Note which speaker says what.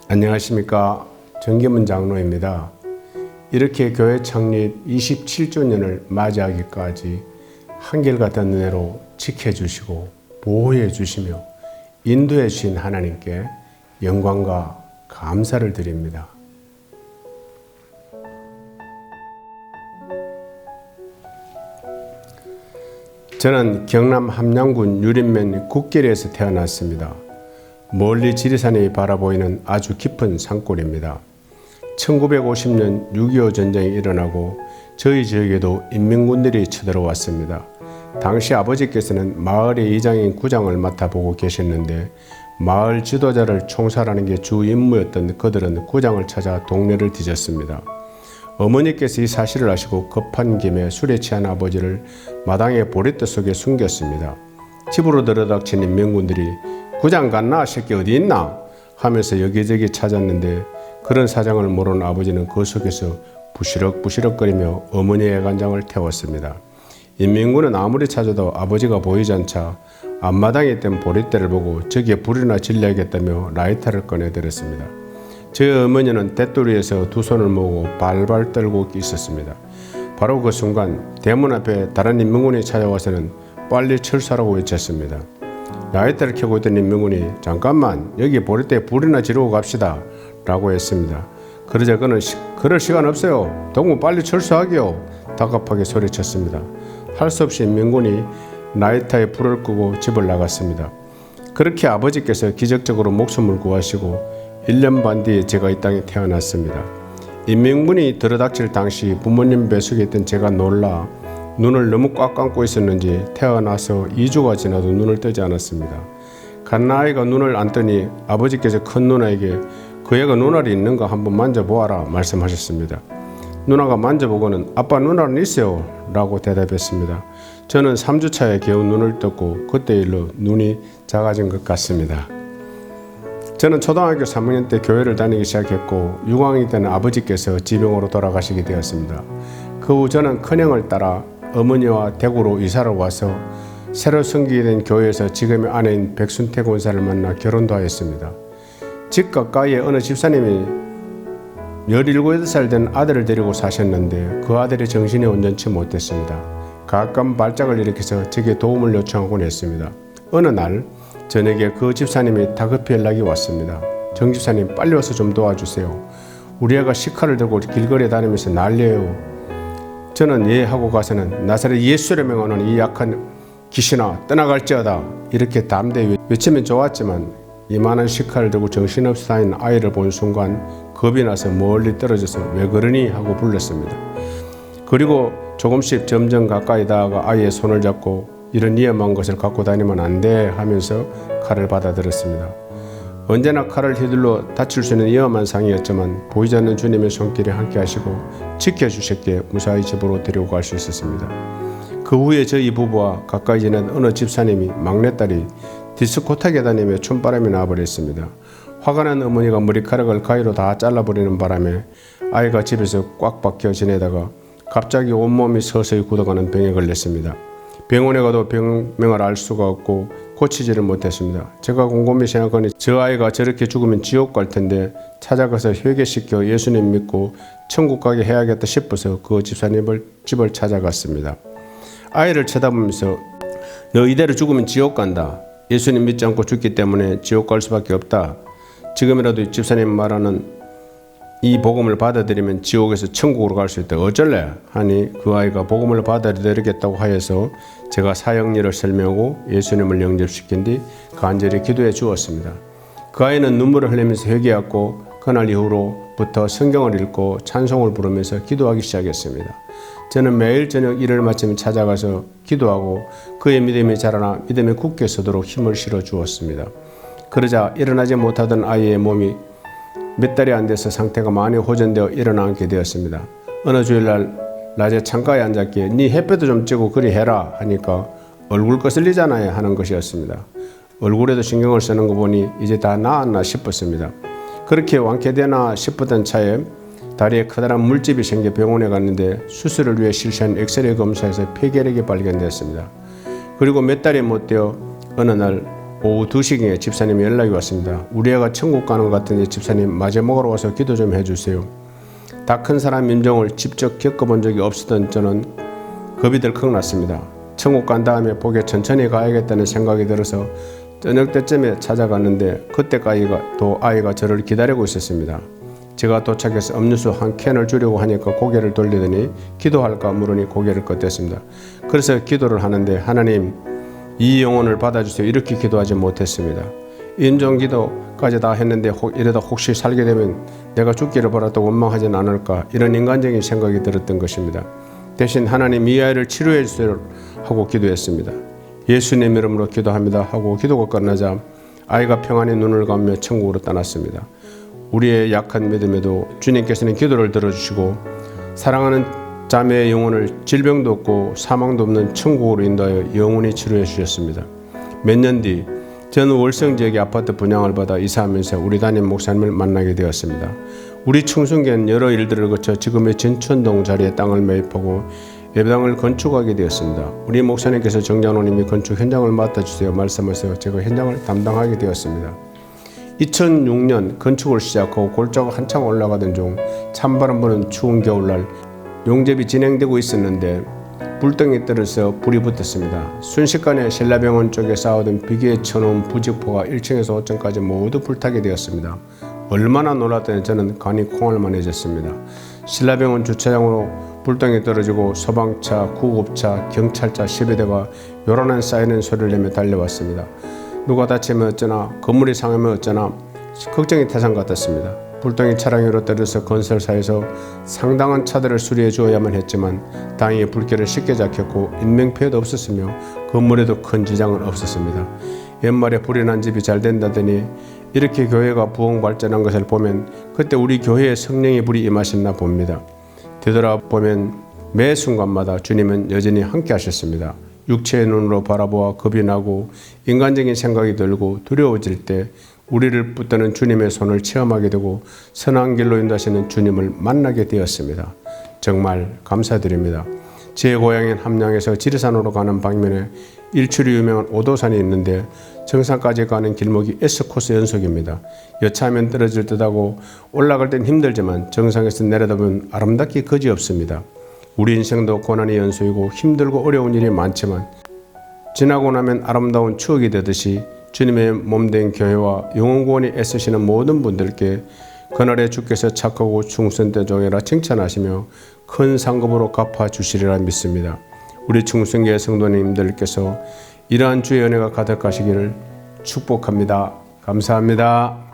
Speaker 1: 안녕하십니까. 정기문 장로입니다. 이렇게 교회 창립 27주년을 맞이하기까지 한결같은 은혜로 지켜주시고 보호해 주시며 인도해 주신 하나님께 영광과 감사를 드립니다. 저는 경남 함양군 유림면 국계리에서 태어났습니다. 멀리 지리산이 바라보이는 아주 깊은 산골입니다. 1950년 6.25 전쟁이 일어나고 저희 지역에도 인민군들이 쳐들어왔습니다. 당시 아버지께서는 마을의 이장인 구장을 맡아보고 계셨는데 마을 지도자를 총살하는 게 주 임무였던 그들은 구장을 찾아 동네를 뒤졌습니다. 어머니께서 이 사실을 아시고 급한 김에 술에 취한 아버지를 마당의 보리대 속에 숨겼습니다. 집으로 들어닥친 인민군들이 구장 갔나? 새끼 어디 있나? 하면서 여기저기 찾았는데 그런 사정을 모르는 아버지는 그 속에서 부시럭부시럭거리며 어머니의 애간장을 태웠습니다. 인민군은 아무리 찾아도 아버지가 보이지 않자 앞마당에 있던 보리대를 보고 저기에 불이나 질러야겠다며 라이터를 꺼내들었습니다. 제 어머니는 돛두리에서 두 손을 모으고 발발 떨고 있었습니다. 바로 그 순간 대문 앞에 다른 인민군이 찾아와서는 빨리 철수하라고 외쳤습니다. 라이터를 켜고 있던 인민군이 잠깐만 여기 보리대에 불이나 지르고 갑시다 라고 했습니다. 그러자 그는 그럴 시간 없어요. 동무 빨리 철수하기요. 다급하게 소리쳤습니다. 할 수 없이 인민군이 라이터에 불을 끄고 집을 나갔습니다. 그렇게 아버지께서 기적적으로 목숨을 구하시고 1년 반 뒤에 제가 이 땅에 태어났습니다. 인민군이 들어닥칠 당시 부모님 뱃속에 있던 제가 놀라 눈을 너무 꽉 감고 있었는지 태어나서 2주가 지나도 눈을 뜨지 않았습니다. 갓나아이가 눈을 안 뜨니 아버지께서 큰 누나에게 그 애가 눈알이 있는가 한번 만져보아라 말씀하셨습니다. 누나가 만져보고는 아빠 눈알은 있어요 라고 대답했습니다. 저는 3주 차에 겨우 눈을 떴고 그때 일로 눈이 작아진 것 같습니다. 저는 초등학교 3학년 때 교회를 다니기 시작했고 6학년 때는 아버지께서 지병으로 돌아가시게 되었습니다. 그 후 저는 큰형을 따라 어머니와 대구로 이사를 와서 새로 섬기게 된 교회에서 지금의 아내인 백순태 권사를 만나 결혼도 하였습니다. 집 가까이에 어느 집사님이 17, 18살 된 아들을 데리고 사셨는데 그 아들이 정신이 온전치 못했습니다. 가끔 발작을 일으켜서 제게 도움을 요청하곤 했습니다. 어느 날 저녁에 그 집사님이 다급히 연락이 왔습니다. 정 집사님 빨리 와서 좀 도와주세요. 우리 애가 시칼을 들고 길거리에 다니면서 난리예요. 저는 예 하고 가서는 나사렛 예수를 명하는 이 약한 귀신아 떠나갈지어다 이렇게 담대히 외치면 좋았지만 이만한 시칼을 들고 정신없이 다니는 아이를 본 순간 겁이 나서 멀리 떨어져서 왜 그러니 하고 불렀습니다. 그리고 조금씩 점점 가까이 다가가 아이의 손을 잡고 이런 위험한 것을 갖고 다니면 안 돼 하면서 칼을 받아들였습니다. 언제나 칼을 휘둘러 다칠 수 있는 위험한 상이었지만 보이지 않는 주님의 손길이 함께 하시고 지켜주셨기에 무사히 집으로 데리고 갈 수 있었습니다. 그 후에 저희 부부와 가까이 지낸 어느 집사님이 막내딸이 디스코텍에 다니며 춤바람이 나버렸습니다. 화가 난 어머니가 머리카락을 가위로 다 잘라버리는 바람에 아이가 집에서 꽉 박혀 지내다가 갑자기 온몸이 서서히 굳어가는 병에 걸렸습니다. 병원에 가도 병명을 알 수가 없고 고치지를 못했습니다. 제가 곰곰이 생각하니 저 아이가 저렇게 죽으면 지옥 갈 텐데 찾아가서 회개시켜 예수님 믿고 천국 가게 해야겠다 싶어서 그 집사님을 집을 찾아갔습니다. 아이를 쳐다보면서 너 이대로 죽으면 지옥 간다. 예수님 믿지 않고 죽기 때문에 지옥 갈 수밖에 없다. 지금이라도 집사님 말하는 이 복음을 받아들이면 지옥에서 천국으로 갈 수 있다. 어쩔래? 하니 그 아이가 복음을 받아들이겠다고 하여서 제가 사형리를 설명하고 예수님을 영접시킨 뒤 간절히 기도해 주었습니다. 그 아이는 눈물을 흘리면서 회개했고 그날 이후로부터 성경을 읽고 찬송을 부르면서 기도하기 시작했습니다. 저는 매일 저녁 일을 마치면 찾아가서 기도하고 그의 믿음이 자라나 믿음에 굳게 서도록 힘을 실어 주었습니다. 그러자 일어나지 못하던 아이의 몸이 몇 달이 안 돼서 상태가 많이 호전되어 일어나게 되었습니다. 어느 주일날 낮에 창가에 앉았기에 네 햇볕도 좀 쬐고 그리 해라 하니까 얼굴 거슬리잖아요 하는 것이었습니다. 얼굴에도 신경을 쓰는 거 보니 이제 다 나았나 싶었습니다. 그렇게 완쾌되나 싶었던 차에 다리에 커다란 물집이 생겨 병원에 갔는데 수술을 위해 실시한 엑스레이 검사에서 폐결핵이 발견되었습니다. 그리고 몇 달이 못 되어 어느 날 오후 2시경에 집사님이 연락이 왔습니다. 우리 애가 천국 가는 것 같으니 집사님 마제 먹으러 와서 기도 좀 해주세요. 다 큰 사람 임종을 직접 겪어본 적이 없었던 저는 겁이 덜컥 났습니다. 천국 간 다음에 복에 천천히 가야겠다는 생각이 들어서 저녁 때쯤에 찾아갔는데 그때까지도 아이가 저를 기다리고 있었습니다. 제가 도착해서 음료수 한 캔을 주려고 하니까 고개를 돌리더니 기도할까 물으니 고개를 끄덕였습니다. 그래서 기도를 하는데 하나님 이 영혼을 받아주세요 이렇게 기도하지 못했습니다. 임종기도까지 다 했는데 이러다 혹시 살게 되면 내가 죽기를 바라도 원망하진 않을까 이런 인간적인 생각이 들었던 것입니다. 대신 하나님 이 아이를 치료해 주세요 하고 기도했습니다. 예수님 이름으로 기도합니다 하고 기도가 끝나자 아이가 평안히 눈을 감으며 천국으로 떠났습니다. 우리의 약한 믿음에도 주님께서는 기도를 들어주시고 사랑하는 자매의 영혼을 질병도 없고 사망도 없는 천국으로 인도하여 영원히 치료해 주셨습니다. 몇 년 뒤 저는 월성 지역의 아파트 분양을 받아 이사하면서 우리 담임 목사님을 만나게 되었습니다. 우리 충성교회는 여러 일들을 거쳐 지금의 진천동 자리에 땅을 매입하고 예배당을 건축하게 되었습니다. 우리 목사님께서 정장로님이 건축 현장을 맡아주세요 말씀하셔서 제가 현장을 담당하게 되었습니다. 2006년 건축을 시작하고 골짜가 한창 올라가던 중 찬바람 부는 추운 겨울날 용접이 진행되고 있었는데 불덩이 떨어져 불이 붙었습니다. 순식간에 신라병원 쪽에 쌓아둔 비계에 쳐놓은 부직포가 1층에서 5층까지 모두 불타게 되었습니다. 얼마나 놀랐더니 저는 간이 콩알만해졌습니다. 신라병원 주차장으로 불덩이 떨어지고 소방차, 구급차, 경찰차 10여 대가 요란한 사이렌 소리를 내며 달려왔습니다. 누가 다치면 어쩌나 건물이 상하면 어쩌나 걱정이 태산 같았습니다. 불덩이 차량이 위로 떨어져서 건설사에서 상당한 차들을 수리해 주어야만 했지만 다행히 불길을 쉽게 잡혔고 인명피해도 없었으며 건물에도 큰 지장은 없었습니다. 옛말에 불이 난 집이 잘 된다더니 이렇게 교회가 부흥 발전한 것을 보면 그때 우리 교회에 성령의 불이 임하셨나 봅니다. 되돌아보면 매 순간마다 주님은 여전히 함께 하셨습니다. 육체의 눈으로 바라보아 겁이 나고 인간적인 생각이 들고 두려워질 때 우리를 붙드는 주님의 손을 체험하게 되고 선한 길로 인도하시는 주님을 만나게 되었습니다. 정말 감사드립니다. 제 고향인 함양에서 지리산으로 가는 방면에 일출이 유명한 오도산이 있는데 정상까지 가는 길목이 S코스 연속입니다. 여차하면 떨어질 듯하고 올라갈 땐 힘들지만 정상에서 내려다보면 아름답기 그지없습니다. 우리 인생도 고난의 연속이고 힘들고 어려운 일이 많지만 지나고 나면 아름다운 추억이 되듯이 주님의 몸된 교회와 영혼구원이 애쓰시는 모든 분들께 그날에 주께서 착하고 충성된 종이라 칭찬하시며 큰 상급으로 갚아주시리라 믿습니다. 우리 충성교회 성도님들께서 이러한 주의 은혜가 가득하시기를 축복합니다. 감사합니다.